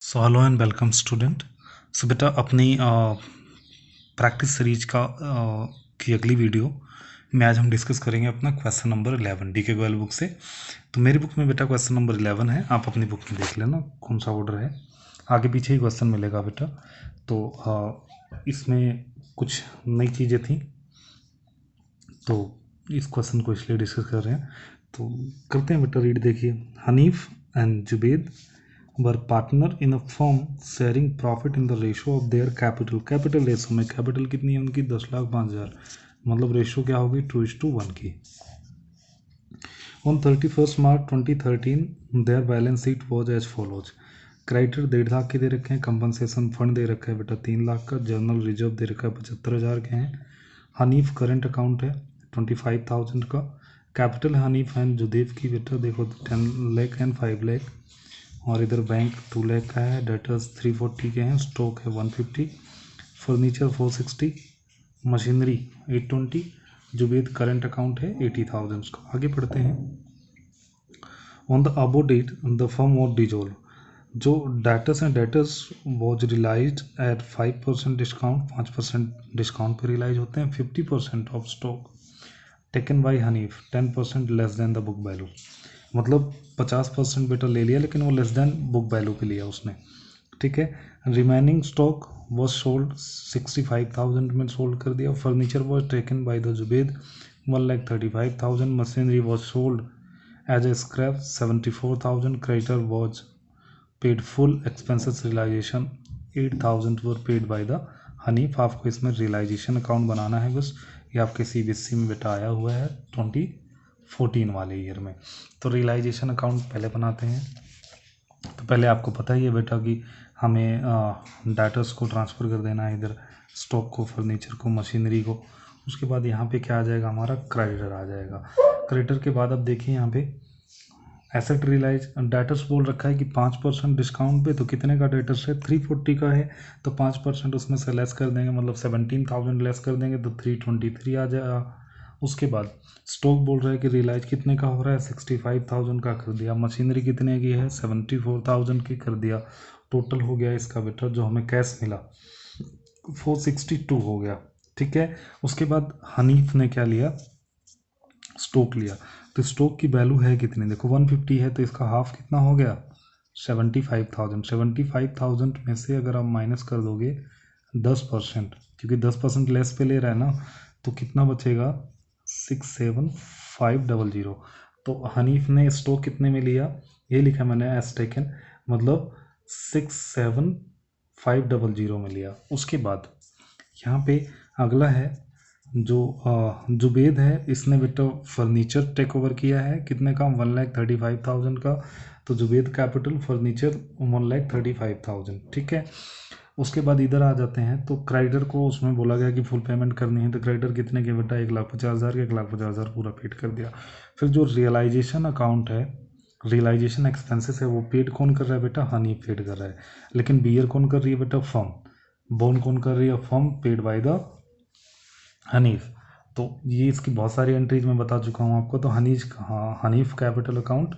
So hello and welcome student. So बेटा अपनी practice series की अगली वीडियो में आज हम डिस्कस करेंगे अपना क्वेश्चन नंबर 11 डी के गोयल बुक से। तो मेरी बुक में बेटा क्वेश्चन नंबर 11 है, आप अपनी बुक में देख लेना कौन सा ऑर्डर है, आगे पीछे ही क्वेश्चन मिलेगा बेटा। तो इसमें कुछ नई चीज़ें थी तो इस क्वेश्चन को इसलिए डिस्कस कर रहे हैं। तो करते हैं बेटा, रीड देखिए। Hanif and Zubed were partner in a firm sharing profit in the ratio of their capital. Capital ratio में कैपिटल कितनी है उनकी? 10,05,000, मतलब रेशो क्या होगी? 2:1 की। On 31 March 2013 their balance sheet was as follows. Creditor 1.5 lakh के दे रखे हैं, कंपनसेशन फंड दे रखा है बेटा 3 लाख का, जनरल रिजर्व दे रखा है 75,000 के हैं। हनीफ करंट अकाउंट है 25,000 का। कैपिटल हनीफ एंड जुदेव की बेटा देखो 10 लाख एंड 5 लाख, और इधर बैंक 2 लाख का है। डेटर्स 340 के हैं, स्टॉक है 150, furniture 460, machinery 820। Zubed current account है 80,000 का। आगे पढ़ते हैं। On the above date the firm was dissolve. जो डेटर्स हैं, debtors was realise at 5% discount, 5% discount पर रियलाइज होते हैं। 50% of stock taken by Hanif, 10% less than the book value, मतलब 50% बेटा ले लिया लेकिन वो लेस देन बुक वैल्यू पे लिया उसने, ठीक है। रिमेनिंग स्टॉक वॉज सोल्ड 65,000 में सोल्ड कर दिया। Furniture was taken by the Zubed 1,35,000। Machinery was sold as a scrap 74,000। Creditor was paid full expenses realisation 8,000 were paid by the Hanif. आपको इसमें रियलाइजेशन अकाउंट बनाना है बस, ये आपके CBSE में बेटा आया हुआ है 2014 वाले ईयर में। तो रियलाइजेशन अकाउंट पहले बनाते हैं। तो पहले आपको पता ही है बेटा कि हमें डाटर्स को ट्रांसफ़र कर देना है, इधर स्टॉक को, फर्नीचर को, मशीनरी को। उसके बाद यहाँ पे क्या आ जाएगा? हमारा क्रेडिटर आ जाएगा। क्रेडिटर के बाद अब देखिए यहाँ पे एसेट रियलाइज डेटर्स बोल रखा है कि 5% डिस्काउंट पे, तो कितने का डेटर्स है? 340 का है, तो 5% उसमें से लेस कर देंगे, मतलब 17,000 लेस कर देंगे तो 323 आ जाएगा। उसके बाद स्टॉक बोल रहा है कि रियलाइज कितने का हो रहा है? 65,000 का कर दिया। मशीनरी कितने की है? 74,000 की कर दिया। टोटल हो गया इसका बेटा जो हमें कैश मिला 462 हो गया, ठीक है। उसके बाद हनीफ ने क्या लिया? स्टॉक लिया। तो स्टॉक की वैल्यू है कितनी? देखो 150 है, तो इसका हाफ कितना हो गया? 75,000। 75,000 में से अगर आप माइनस कर दोगे 10%, क्योंकि 10% लेस पे ले रहा है ना, तो कितना बचेगा? 67,500। तो हनीफ ने स्टॉक कितने में लिया? ये लिखा मैंने एज टेकन, मतलब 67,500 में लिया। उसके बाद यहाँ पे अगला है जो जुबेद है, इसने बेटा फर्नीचर टेक ओवर किया है, कितने का? 1,35,000 का। तो जुबेद कैपिटल फर्नीचर 1,35,000, ठीक है। उसके बाद इधर आ जाते हैं, तो क्रेडिटर को उसमें बोला गया कि फुल पेमेंट करनी है, तो क्रेडिटर कितने के बेटा? 1,50,000 के, 1,50,000 पूरा पेड कर दिया। फिर जो रियलाइजेशन अकाउंट है, रियलाइजेशन एक्सपेंसेस है, वो पेड कौन कर रहा है बेटा? हनी पेड कर रहा है। लेकिन बियर कौन कर रही है बेटा? फर्म। बोन कौन कर रही है? Firm, paid by the Hanif. तो ये इसकी बहुत सारी एंट्रीज मैं बता चुका हूँ आपको। तो Hanif capital account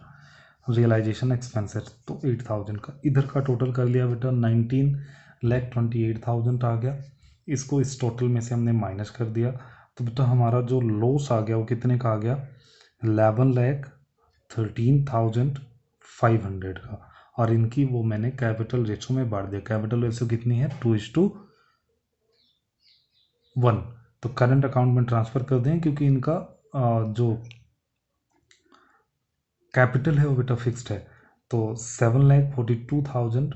realisation expenses तो 8,000 का, इधर का टोटल कर लिया बेटा 19,28,000 आ गया। इसको इस टोटल में से हमने माइनस कर दिया, तो बेटा हमारा जो लॉस आ गया वो कितने का आ गया? 11,13,500 का। और इनकी वो मैंने कैपिटल रेशो में बांट दिया। कैपिटल रेशो कितनी है? 2:1। तो करंट अकाउंट में ट्रांसफ़र कर दें, क्योंकि इनका जो कैपिटल है वो बेटा फिक्स्ड है। तो 7,42,000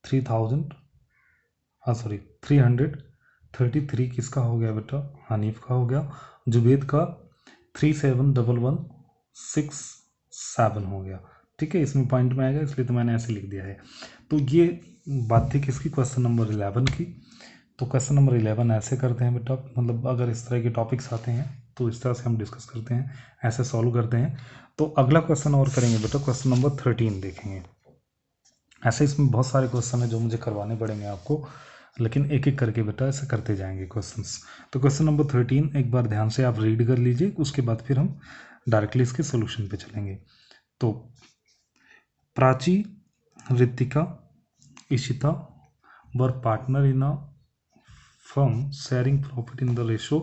3,000 सॉरी 333 किसका हो गया बेटा? हनीफ का हो गया। जुबेद का 37,11,67 हो गया, ठीक है। इसमें पॉइंट में आएगा, इसलिए तो मैंने ऐसे लिख दिया है। तो ये बात थी किसकी? क्वेश्चन नंबर 11 की। तो क्वेश्चन नंबर 11 ऐसे करते हैं बेटा, मतलब अगर इस तरह के टॉपिक्स आते हैं तो इस तरह से हम डिस्कस करते हैं, ऐसे सॉल्व करते हैं। तो अगला क्वेश्चन और करेंगे बेटा, क्वेश्चन नंबर 13 देखेंगे। ऐसे इसमें बहुत सारे क्वेश्चन है जो मुझे करवाने पड़ेंगे आपको, लेकिन एक एक करके बेटा ऐसे करते जाएंगे क्वेश्चंस। तो क्वेश्चन नंबर 13 एक बार ध्यान से आप रीड कर लीजिए, उसके बाद फिर हम डायरेक्टली इसके सोल्यूशन पे चलेंगे। तो Prachi, Ritika, Ishita were partner in a firm sharing profit in the ratio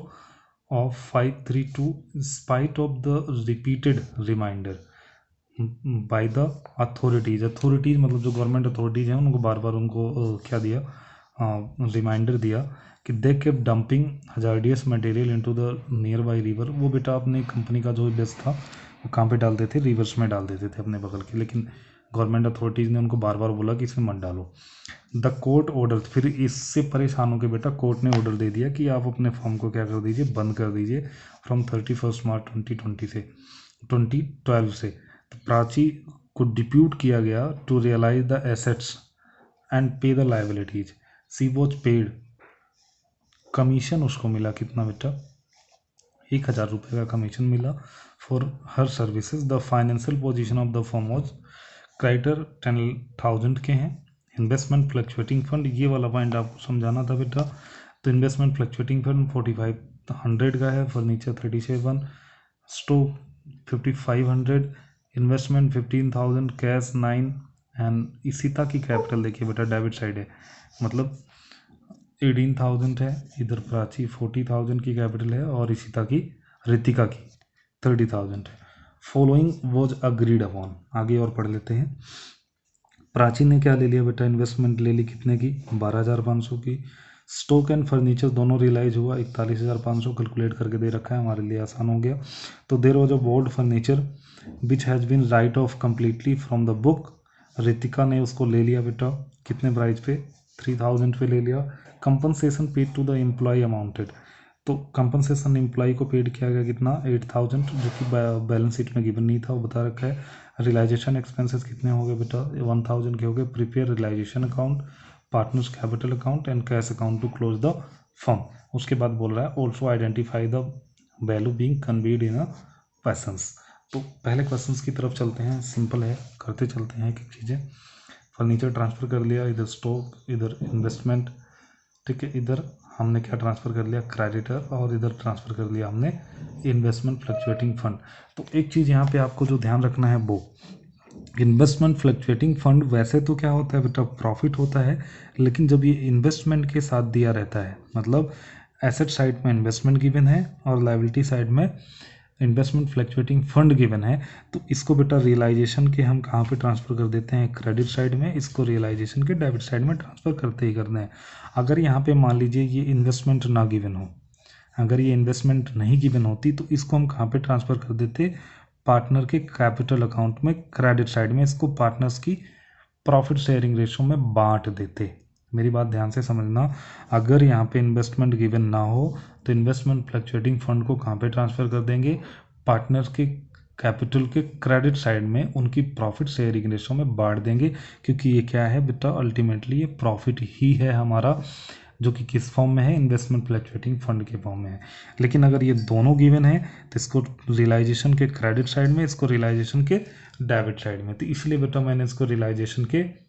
of 5:3 spite of the repeated reminder by the authorities मतलब जो गवर्नमेंट अथॉरिटीज़ हैं उनको बार बार उनको क्या दिया, रिमाइंडर दिया कि they kept dumping hazardous material into the near by river. वो बेटा अपनी कंपनी का जो बेस था वो कहाँ पे डालते थे, रिवर्स में डाल देते थे अपने बगल के, लेकिन गवर्नमेंट अथॉरिटीज़ ने उनको बार बार बोला कि इसमें मत डालो। द कोर्ट ऑर्डर, फिर इससे परेशान होकर बेटा कोर्ट ने ऑर्डर दे दिया कि आप अपने फॉर्म को क्या कर दीजिए, बंद कर दीजिए फ्रॉम 31 मार्च 2020 से 2012 से। तो प्राची को डिप्यूट किया गया to realise the assets and pay the liabilities. C was paid, commission उसको मिला कितना बेटा, 1000 रुपये का कमीशन मिला for her services. The financial position of the firm was, creditor 10,000 के हैं। इन्वेस्टमेंट फ्लक्चुएटिंग फंड, ये वाला पॉइंट आपको समझाना था बेटा। तो इन्वेस्टमेंट फ्लक्चुएटिंग फंड 4500 का है, furniture 37, stock 5500, investment 15,000, cash 9 and Ishita की कैपिटल देखिए बेटा डेबिट साइड है, मतलब 18,000 है। इधर प्राची 40,000 की कैपिटल है और इशिता की, रितिका की 30,000 है। फॉलोइंग वॉज अग्रीड अपॉन, आगे और पढ़ लेते हैं। प्राची ने क्या ले लिया बेटा, इन्वेस्टमेंट ले ली कितने की, 12,500 की। स्टॉक एंड फर्नीचर दोनों रियलाइज हुआ, 41,500 कैलकुलेट करके दे रखा है, हमारे लिए आसान हो गया। तो there was a board furniture which has been write off completely from the book. Ritika ने उसको ले लिया बेटा कितने प्राइस पे, 3,000 पे ले लिया। Compensation paid to the employee amounted, तो कंपनसेशन एम्प्लॉय को पेड किया गया कितना, 8,000, जो कि बैलेंस शीट में गिवन नहीं था, वो बता रखा है। रियलाइजेशन एक्सपेंसेस कितने हो गए बेटा, 1,000 के हो गए। Prepare realisation account, partners capital account and cash account to close the firm. उसके बाद बोल रहा है also identify the value being conveyed in a persons. तो पहले क्वेश्चंस की तरफ चलते हैं, सिंपल है, करते चलते हैं एक चीज़ें। फर्नीचर ट्रांसफ़र कर लिया, इधर स्टॉक, इधर इन्वेस्टमेंट, ठीक है, इधर हमने क्या ट्रांसफ़र कर लिया, क्रेडिटर, और इधर ट्रांसफ़र कर लिया हमने इन्वेस्टमेंट फ्लक्चुएटिंग फंड। तो एक चीज़ यहाँ पे आपको जो ध्यान रखना है, वो इन्वेस्टमेंट फ्लक्चुएटिंग फंड वैसे तो क्या होता है बेटा, प्रॉफिट होता है, लेकिन जब ये इन्वेस्टमेंट के साथ दिया रहता है, मतलब एसेट साइड में इन्वेस्टमेंट गिवन है और लायबिलिटी साइड में इन्वेस्टमेंट फ्लक्चुएटिंग फंड गिवन है, तो इसको बेटा रियलाइजेशन के हम कहाँ पे ट्रांसफ़र कर देते हैं, क्रेडिट साइड में। इसको रियलाइजेशन के डेबिट साइड में ट्रांसफ़र करते ही करते हैं। अगर यहाँ पे मान लीजिए ये इन्वेस्टमेंट ना गिवन हो, अगर ये इन्वेस्टमेंट नहीं गिवन होती, तो इसको हम कहाँ पे ट्रांसफ़र कर देते, पार्टनर के कैपिटल अकाउंट में, क्रेडिट साइड में। इसको पार्टनर्स की प्रॉफिट शेयरिंग रेशो में बांट देते। मेरी बात ध्यान से समझना, अगर यहाँ पे इन्वेस्टमेंट गिवन ना हो तो इन्वेस्टमेंट फ्लक्चुएटिंग फंड को कहाँ पे ट्रांसफ़र कर देंगे, पार्टनर्स के कैपिटल के क्रेडिट साइड में उनकी प्रॉफिट शेयरिंग रेशो में बांट देंगे, क्योंकि ये क्या है बेटा, अल्टीमेटली ये प्रॉफिट ही है हमारा, जो कि किस फॉर्म में है, इन्वेस्टमेंट फ्लक्चुएटिंग फंड के फॉर्म में है। लेकिन अगर ये दोनों गिवन है तो इसको रियलाइजेशन के क्रेडिट साइड में, इसको रियलाइजेशन के डेबिट साइड में। तो इसलिए बेटा मैंने इसको रियलाइजेशन के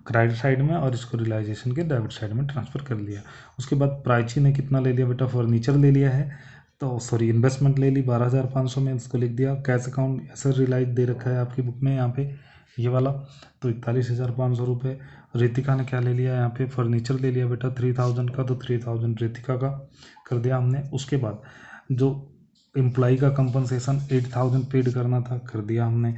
क्रेडिट साइड में और इसको रियलाइजेशन के डेबिट साइड में ट्रांसफ़र कर लिया। उसके बाद प्राची ने कितना ले लिया बेटा, फर्नीचर ले लिया है, तो सॉरी इन्वेस्टमेंट ले ली 12,500 में, इसको लिख दिया। कैश अकाउंट ऐसा रियलाइज दे रखा है आपकी बुक में यहाँ पे, ये वाला, तो 41,500 रुपये। रितिका ने क्या ले लिया यहाँ पे, फर्नीचर ले लिया बेटा 3,000 का, तो 3,000 रितिका का कर दिया हमने। उसके बाद जो एम्प्लॉई का कंपनसेशन 8,000 पेड करना था, कर दिया हमने।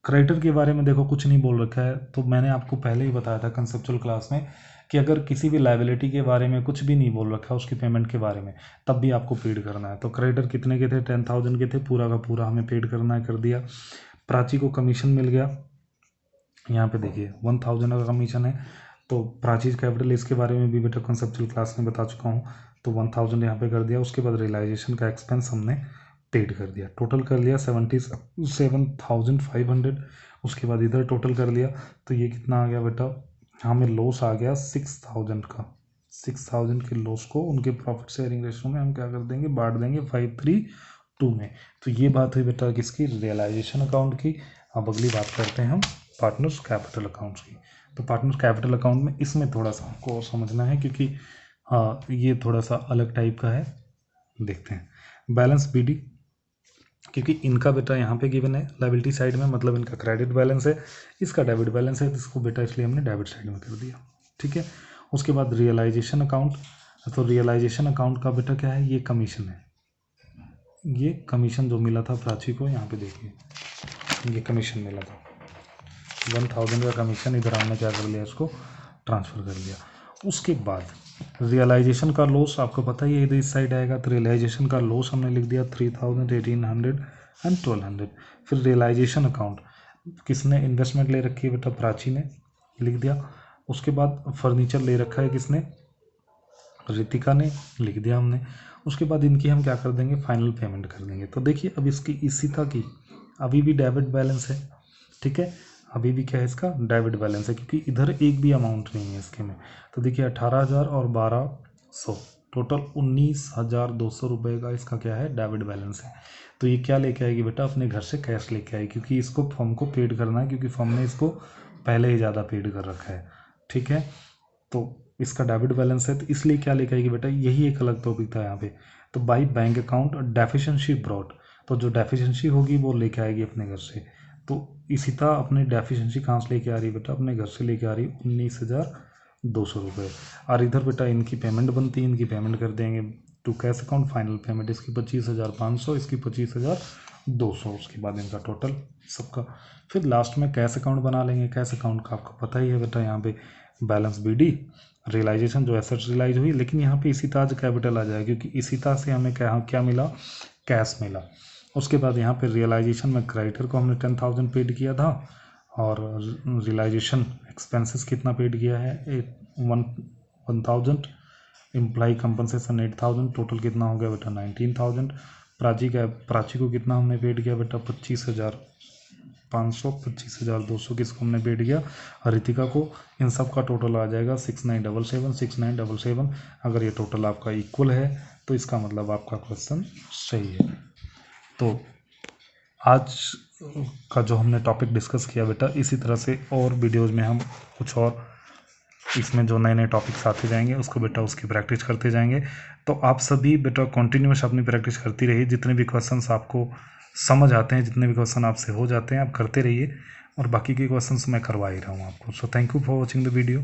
क्रेडिटर के बारे में देखो कुछ नहीं बोल रखा है, तो मैंने आपको पहले ही बताया था कंसेप्चुअल क्लास में कि अगर किसी भी लायबिलिटी के बारे में कुछ भी नहीं बोल रखा है, उसकी पेमेंट के बारे में, तब भी आपको पेड करना है। तो क्रेडिटर कितने के थे, 10,000 के थे, पूरा का पूरा हमें पेड करना है, कर दिया। प्राची को कमीशन मिल गया, यहाँ पे देखिए 1,000 का कमीशन है, तो प्राची कैपिटल, इसके बारे में भी बेटा कंसेप्चुअल क्लास में बता चुका हूँ, तो 1,000 यहाँ पे कर दिया। उसके बाद रियलाइजेशन का एक्सपेंस हमने पेड कर दिया, टोटल कर लिया 77,500। उसके बाद इधर टोटल कर लिया, तो ये कितना आ गया बेटा, हमें लॉस आ गया 6,000 का। 6,000 के लॉस को उनके प्रॉफिट शेयरिंग रेशो में हम क्या कर देंगे, बांट देंगे 532 में। तो ये बात हुई बेटा किसकी, रियलाइजेशन अकाउंट की। अब अगली बात करते हैं हम पार्टनर्स कैपिटल अकाउंट्स की। तो पार्टनर्स कैपिटल अकाउंट में इसमें थोड़ा सा हमको और समझना है, क्योंकि हाँ ये थोड़ा सा अलग टाइप का है। देखते हैं बैलेंस बीडी, क्योंकि इनका बेटा यहाँ पे गिवन है लायबिलिटी साइड में, मतलब इनका क्रेडिट बैलेंस है, इसका डेबिट बैलेंस है, तो इसको बेटा इसलिए हमने डेबिट साइड में कर दिया। ठीक है, उसके बाद रियलाइजेशन अकाउंट, तो रियलाइजेशन अकाउंट का बेटा क्या है, ये कमीशन है, ये कमीशन जो मिला था प्राची को, यहाँ पे देखिए ये कमीशन मिला था 1000 का कमीशन, इधर हमने क्या कर लिया, इसको ट्रांसफ़र कर लिया। उसके बाद रियलाइजेशन का लॉस आपको पता ही है, इधर इस साइड आएगा, तो रियलाइजेशन का लॉस हमने लिख दिया 3000, 1800 एंड 1200। फिर रियलाइजेशन अकाउंट किसने इन्वेस्टमेंट ले रखी है बेटा, प्राची ने, लिख दिया। उसके बाद फर्नीचर ले रखा है किसने, रितिका ने, लिख दिया हमने। उसके बाद इनकी हम क्या कर देंगे, फाइनल पेमेंट कर देंगे। तो देखिए अब इसकी इशिता की अभी भी डेबिट बैलेंस है, ठीक है, अभी भी क्या है इसका डेबिट बैलेंस है, क्योंकि इधर एक भी अमाउंट नहीं है इसके में। तो देखिए 18,000 और 1200, टोटल 19,200 रुपये का इसका क्या है, डेबिट बैलेंस है। तो ये क्या लेके आएगी बेटा, अपने घर से कैश लेके आएगी, क्योंकि इसको फर्म को पेड करना है, क्योंकि फर्म ने इसको पहले ही ज़्यादा पेड कर रखा है। ठीक है, तो इसका डेबिट बैलेंस है, तो इसलिए क्या लेके आएगी बेटा, यही एक अलग टॉपिक था यहाँ पे। तो by bank account deficiency brought, तो जो डेफिशिएंसी होगी वो लेके आएगी अपने घर से। तो इशिता अपनी डेफिशिएंसी कहाँ से लेके आ रही है बेटा, अपने घर से लेके आ रही है 19,200 रुपये। और इधर बेटा इनकी पेमेंट बनती है, इनकी पेमेंट कर देंगे to cash account, final payment इसकी 25,500, इसकी 25,200, उसके बाद इनका टोटल सबका। फिर लास्ट में कैश अकाउंट बना लेंगे। कैश अकाउंट का आपको पता ही है बेटा, यहाँ पे बैलेंस BD, रियलाइजेशन जो एसेट्स रियलाइज हुई, लेकिन यहाँ पे इशिता कैपिटल आ जाएगा, क्योंकि इशिता से हमें क्या मिला, कैश मिला। उसके बाद यहाँ पे रियलाइजेशन में क्रेडिटर को हमने 10,000 पेड किया था, और रियलाइजेशन एक्सपेंसेस कितना पेड किया है, 1,000, एम्प्लॉय कंपनसेशन 8,000, टोटल कितना हो गया बेटा 19,000। प्राची को कितना हमने पेड किया बेटा, 25,500, 25,200 किसको हमने पेड किया, और रितिका को। इन सब का टोटल आ जाएगा 6977, 6977। अगर ये टोटल आपका इक्वल है तो इसका मतलब आपका क्वेश्चन सही है। तो आज का जो हमने टॉपिक डिस्कस किया बेटा, इसी तरह से और वीडियोज़ में हम कुछ और इसमें जो नए नए टॉपिक्स आते जाएंगे उसको बेटा उसकी प्रैक्टिस करते जाएंगे। तो आप सभी बेटा कंटिन्यूस अपनी प्रैक्टिस करती रहिए, जितने भी क्वेश्चंस आपको समझ आते हैं, जितने भी क्वेश्चन आपसे हो जाते हैं आप करते रहिए, और बाकी के क्वेश्चंस मैं करवा ही रहा हूँ आपको। So thank you for watching the video.